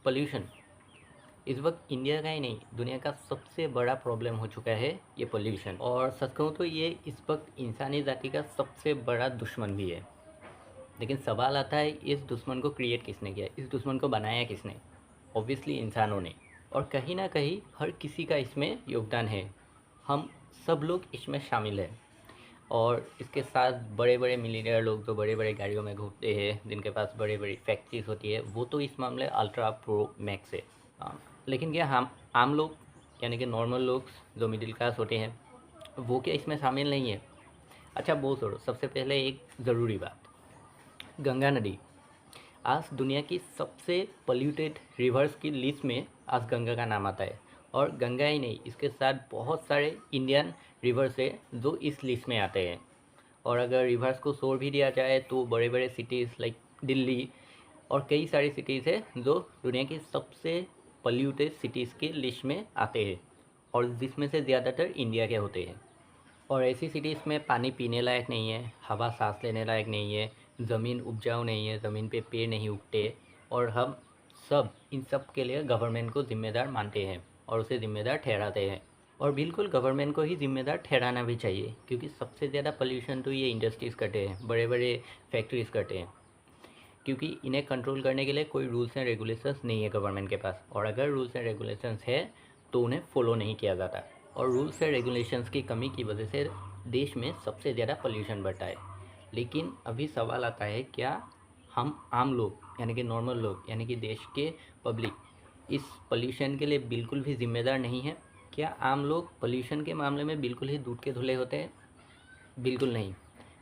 Pollution इस वक्त India का ही नहीं दुनिया का सबसे बड़ा प्रॉब्लम हो चुका है ये पोल्यूशन। और सच कहूँ तो ये इस वक्त इंसानी जाति का सबसे बड़ा दुश्मन भी है। लेकिन सवाल आता है इस दुश्मन को क्रिएट किसने किया, इस दुश्मन को बनाया किसने? ऑब्वियसली इंसानों ने। और कहीं ना कहीं हर किसी का इसमें योगदान है। हम सब लोग इसमें शामिल हैं। और इसके साथ बड़े बड़े मिलीनियर लोग जो बड़े बड़े गाड़ियों में घूमते हैं, जिनके पास बड़ी बड़ी फैक्ट्रीज होती है, वो तो इस मामले अल्ट्रा प्रो मैक्स है। लेकिन क्या हम आम लोग यानी कि नॉर्मल लोग जो मिडिल क्लास होते हैं वो क्या इसमें शामिल नहीं है? अच्छा वो छोड़ो, सबसे पहले एक ज़रूरी बात, गंगा नदी आज दुनिया की सबसे पोल्यूटेड रिवर्स की लिस्ट में आज गंगा का नाम आता है। और गंगा ही नहीं, इसके साथ बहुत सारे इंडियन रिवर्स है जो इस लिस्ट में आते हैं। और अगर रिवर्स को छोड़ भी दिया जाए तो बड़े बड़े सिटीज़ लाइक दिल्ली और कई सारी सिटीज़ है जो दुनिया की सबसे पोल्यूटेड सिटीज़ की लिस्ट में आते हैं, और जिसमें से ज़्यादातर इंडिया के होते हैं। और ऐसी सिटीज़ में पानी पीने लायक नहीं है, हवा सांस लेने लायक नहीं है, ज़मीन उपजाऊ नहीं है, ज़मीन पे पेड़ नहीं उगते। और हम सब इन सब के लिए गवर्नमेंट को ज़िम्मेदार मानते हैं और उसे ज़िम्मेदार ठहराते हैं। और बिल्कुल गवर्नमेंट को ही ज़िम्मेदार ठहराना भी चाहिए, क्योंकि सबसे ज़्यादा पोल्यूशन तो ये इंडस्ट्रीज़ करते हैं, बड़े बड़े फैक्ट्रीज़ करते हैं। क्योंकि इन्हें कंट्रोल करने के लिए कोई रूल्स एंड रेगुलेशंस नहीं है गवर्नमेंट के पास, और अगर रूल्स एंड रेगुलेशंस है तो उन्हें फॉलो नहीं किया जाता। और रूल्स एंड रेगुलेशंस की कमी की वजह से देश में सबसे ज़्यादा पोल्यूशन बढ़ता है। लेकिन अभी सवाल आता है, क्या हम आम लोग यानी कि नॉर्मल लोग यानी कि देश के पब्लिक इस पोल्यूशन के लिए बिल्कुल भी जिम्मेदार नहीं है? क्या आम लोग पोल्यूशन के मामले में बिल्कुल ही दूध के धुले होते हैं? बिल्कुल नहीं।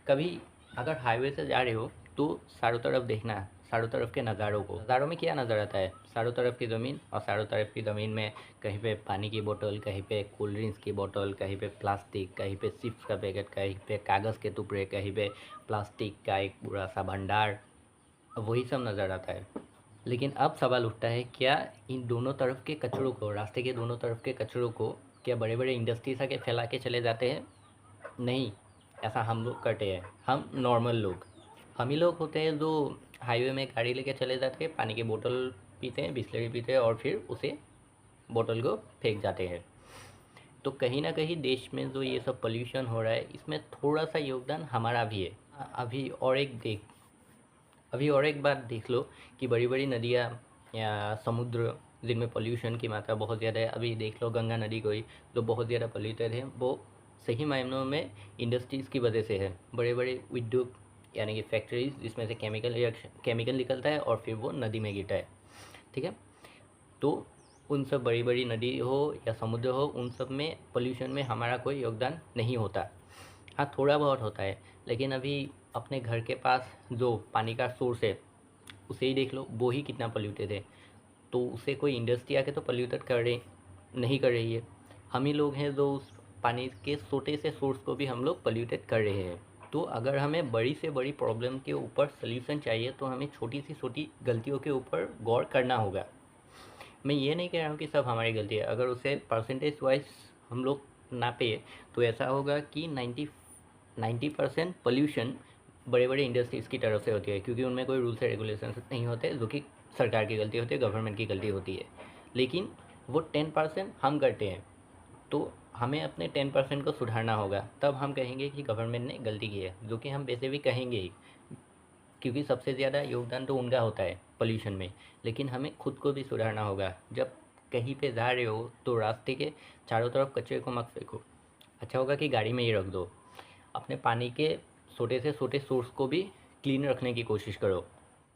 कभी अगर हाईवे से जा रहे हो तो चारों तरफ देखना, चारों तरफ के नज़ारों को। नज़ारों में क्या नज़र आता है? चारों तरफ की ज़मीन, और चारों तरफ की ज़मीन में कहीं पे पानी की बोतल, कहीं पे कोल्ड ड्रिंक्स की बोतल, कहीं पे प्लास्टिक, कहीं पे चिप्स का पैकेट, कहीं पे कागज़ के टुकड़े, कहीं पे प्लास्टिक का एक पूरा सा भंडार, वही सब नज़र आता है। लेकिन अब सवाल उठता है, क्या इन दोनों तरफ के कचरों को, रास्ते के दोनों तरफ के कचरों को क्या बड़े बड़े इंडस्ट्रीज आके फैला के चले जाते हैं? नहीं, ऐसा हम लोग करते हैं। हम नॉर्मल लोग, हम ही लोग होते हैं जो हाईवे में गाड़ी लेके चले जाते हैं, पानी की बोतल पीते हैं, बिस्लरी पीते हैं और फिर उसे बोतल को फेंक जाते हैं। तो कहीं ना कहीं देश में जो ये सब पोल्यूशन हो रहा है, इसमें थोड़ा सा योगदान हमारा भी है। अभी और एक बात देख लो कि बड़ी बड़ी नदियाँ या समुद्र जिनमें पोल्यूशन की मात्रा बहुत ज़्यादा है, अभी देख लो गंगा नदी को ही, जो बहुत ज़्यादा पोल्यूटेड है, वो सही मायनों में इंडस्ट्रीज़ की वजह से है। बड़े बड़े उद्योग यानी कि फैक्ट्रीज जिसमें से केमिकल निकलता है और फिर वो नदी में गिरता है। ठीक है, तो उन सब बड़ी बड़ी नदी हो या समुद्र हो, उन सब में पोल्यूशन में हमारा कोई योगदान नहीं होता। हाँ, थोड़ा बहुत होता है। लेकिन अभी अपने घर के पास जो पानी का सोर्स है उसे ही देख लो, वो ही कितना पोल्यूटेड है। तो उसे कोई इंडस्ट्री आके तो पोल्यूटेड कर रही नहीं कर रही है, हम ही लोग हैं जो उस पानी के छोटे से सोर्स को भी हम लोग पोल्यूटेड कर रहे हैं। तो अगर हमें बड़ी से बड़ी प्रॉब्लम के ऊपर सल्यूशन चाहिए तो हमें छोटी से छोटी गलतियों के ऊपर गौर करना होगा। मैं ये नहीं कह रहा हूँ कि सब हमारी गलती है, अगर उसे परसेंटेज वाइज हम लोग नापे तो ऐसा होगा कि 90% पोल्यूशन बड़े बड़े इंडस्ट्रीज़ की तरफ से होती है, क्योंकि उनमें कोई रूल्स एंड रेगुलेशन नहीं होते, जो कि सरकार की गलती होती है, गवर्नमेंट की गलती होती है। लेकिन वो 10% हम करते हैं, तो हमें अपने 10% को सुधारना होगा, तब हम कहेंगे कि गवर्नमेंट ने गलती की है, जो कि हम वैसे भी कहेंगे ही, क्योंकि सबसे ज़्यादा योगदान तो उनका होता है पोल्यूशन में। लेकिन हमें खुद को भी सुधारना होगा। जब कहीं पे जा रहे हो तो रास्ते के चारों तरफ कचरे को मत फेंको, अच्छा होगा कि गाड़ी में ही रख दो। अपने पानी के छोटे से छोटे सोर्स को भी क्लीन रखने की कोशिश करो।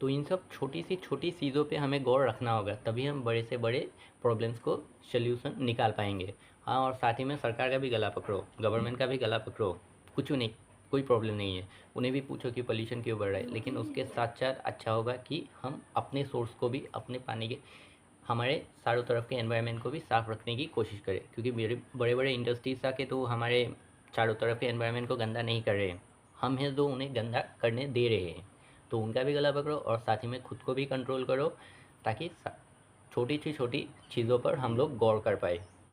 तो इन सब छोटी सी छोटी चीज़ों पे हमें गौर रखना होगा, तभी हम बड़े से बड़े प्रॉब्लम्स को सल्यूशन निकाल पाएंगे। हाँ, और साथ ही में सरकार का भी गला पकड़ो, गवर्नमेंट का भी गला पकड़ो। कुछ नहीं, कोई प्रॉब्लम नहीं है, उन्हें भी पूछो कि पोल्यूशन क्यों बढ़ रहा है। लेकिन उसके साथ साथ अच्छा होगा कि हम अपने सोर्स को भी, अपने पानी के, हमारे चारों तरफ के एनवायरनमेंट को भी साफ़ रखने की कोशिश करें। क्योंकि बड़े बड़े इंडस्ट्रीज आके तो हमारे चारों तरफ के एनवायरनमेंट को गंदा नहीं कर रहे हैं, हम हैं जो उन्हें गंदा करने दे रहे हैं। तो उनका भी गला पकड़ो और साथ ही में खुद को भी कंट्रोल करो, ताकि छोटी सी छोटी चीज़ों पर हम लोग गौर कर पाए।